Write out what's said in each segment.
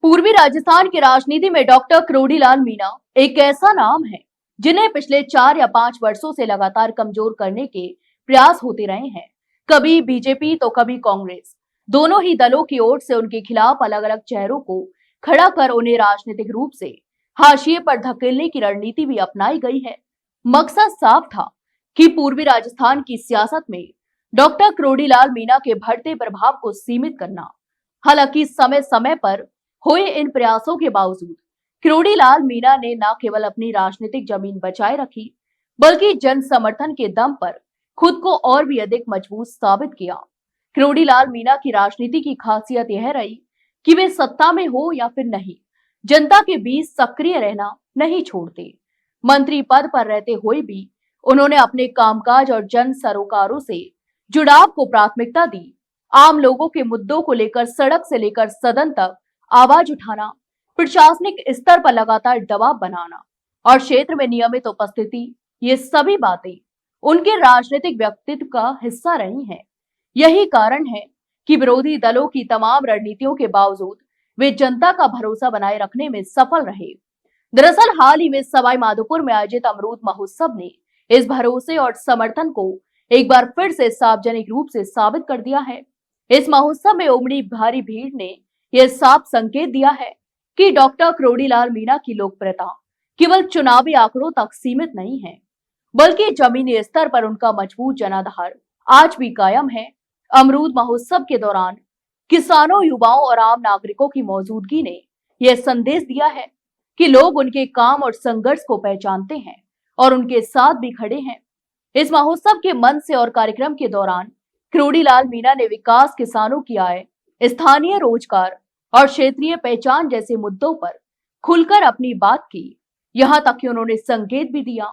पूर्वी राजस्थान की राजनीति में डॉक्टर करोड़ीलाल मीणा एक ऐसा नाम है जिन्हें पिछले 4 या 5 वर्षों से लगातार कमजोर करने के प्रयास होते रहे हैं। कभी बीजेपी तो कभी कांग्रेस, दोनों ही दलों की ओर से उनके खिलाफ अलग अलग चेहरों को खड़ा कर उन्हें राजनीतिक रूप से हाशिए पर धकेलने की रणनीति भी अपनाई गई है। मकसद साफ था कि पूर्वी राजस्थान की सियासत में डॉक्टर करोड़ीलाल मीणा के बढ़ते प्रभाव को सीमित करना। हालांकि समय समय पर हुए इन प्रयासों के बावजूद करोड़ीलाल मीणा ने न केवल अपनी राजनीतिक जमीन बचाए रखी, बल्कि जन समर्थन के दम पर खुद को और भी अधिक मजबूत साबित किया। करोड़ीलाल मीणा की राजनीति की खासियत यह रही कि वे सत्ता में हो या फिर नहीं, जनता के बीच सक्रिय रहना नहीं छोड़ते। मंत्री पद पर रहते हुए भी उन्होंने अपने कामकाज और जन सरोकारों से जुड़ाव को प्राथमिकता दी। आम लोगों के मुद्दों को लेकर सड़क से लेकर सदन तक आवाज उठाना, प्रशासनिक स्तर पर लगातार दबाव बनाना और क्षेत्र में नियमित उपस्थिति, ये सभी बातें उनके राजनीतिक व्यक्तित्व का हिस्सा रही हैं। यही कारण है कि विरोधी दलों की तमाम रणनीतियों के बावजूद वे जनता का भरोसा बनाए रखने में सफल रहे। दरअसल हाल ही में सवाई माधोपुर में आयोजित अमरूद महोत्सव ने इस भरोसे और समर्थन को एक बार फिर से सार्वजनिक रूप से साबित कर दिया है। इस महोत्सव में उमड़ी भारी भीड़ ने यह साफ संकेत दिया है कि डॉक्टर करोड़ीलाल मीणा की लोकप्रियता केवल चुनावी आंकड़ों तक सीमित नहीं है, बल्कि जमीनी स्तर पर उनका मजबूत जनाधार आज भी कायम है। अमरूद महोत्सव के दौरान किसानों, युवाओं और आम नागरिकों की मौजूदगी ने यह संदेश दिया है कि लोग उनके काम और संघर्ष को पहचानते हैं और उनके साथ भी खड़े हैं। इस महोत्सव के मंच से और कार्यक्रम के दौरान करोड़ीलाल मीणा ने विकास, किसानों की आय, स्थानीय रोजगार और क्षेत्रीय पहचान जैसे मुद्दों पर खुलकर अपनी बात की। यहां तक कि उन्होंने संकेत भी दिया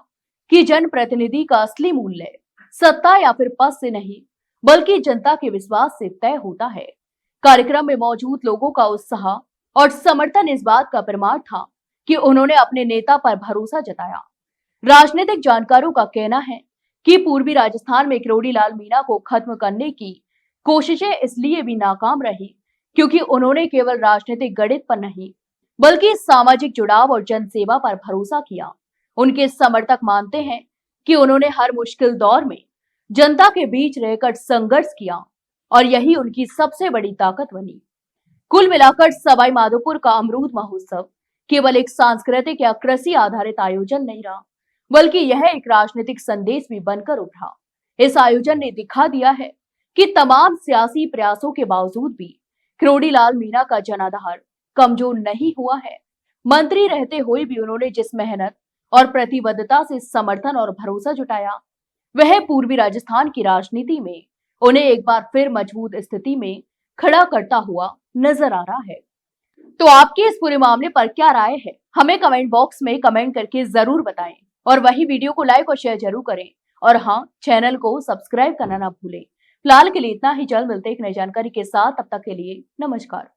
कि जनप्रतिनिधि का असली मूल्य सत्ता या फिर पद से नहीं, बल्कि जनता के विश्वास से तय होता है। कार्यक्रम में मौजूद लोगों का उत्साह और समर्थन इस बात का प्रमाण था कि उन्होंने अपने नेता पर भरोसा जताया। राजनीतिक जानकारों का कहना है कि पूर्वी राजस्थान में करोड़ीलाल मीणा को खत्म करने की कोशिशें इसलिए भी नाकाम रही क्योंकि उन्होंने केवल राजनीतिक गणित पर नहीं, बल्कि सामाजिक जुड़ाव और जनसेवा पर भरोसा किया। उनके समर्थक मानते हैं कि उन्होंने हर मुश्किल दौर में जनता के बीच रहकर संघर्ष किया और यही उनकी सबसे बड़ी ताकत बनी। कुल मिलाकर सवाई माधोपुर का अमरूद महोत्सव केवल एक सांस्कृतिक या कृषि आधारित आयोजन नहीं रहा, बल्कि यह एक राजनीतिक संदेश भी बनकर उभरा। इस आयोजन ने दिखा दिया है कि तमाम सियासी प्रयासों के बावजूद भी करोड़ीलाल मीणा का जनाधार कमजोर नहीं हुआ है। मंत्री रहते हुए भी उन्होंने जिस मेहनत और प्रतिबद्धता से समर्थन और भरोसा जुटाया, वह पूर्वी राजस्थान की राजनीति में उन्हें एक बार फिर मजबूत स्थिति में खड़ा करता हुआ नजर आ रहा है। तो आपकी इस पूरे मामले पर क्या राय है, हमें कमेंट बॉक्स में कमेंट करके जरूर बताएं और वही वीडियो को लाइक और शेयर जरूर करें। और हाँ, चैनल को सब्सक्राइब करना ना भूलें। फिलहाल के लिए इतना ही, जल्द मिलते हैं एक नई जानकारी के साथ। तब तक के लिए नमस्कार।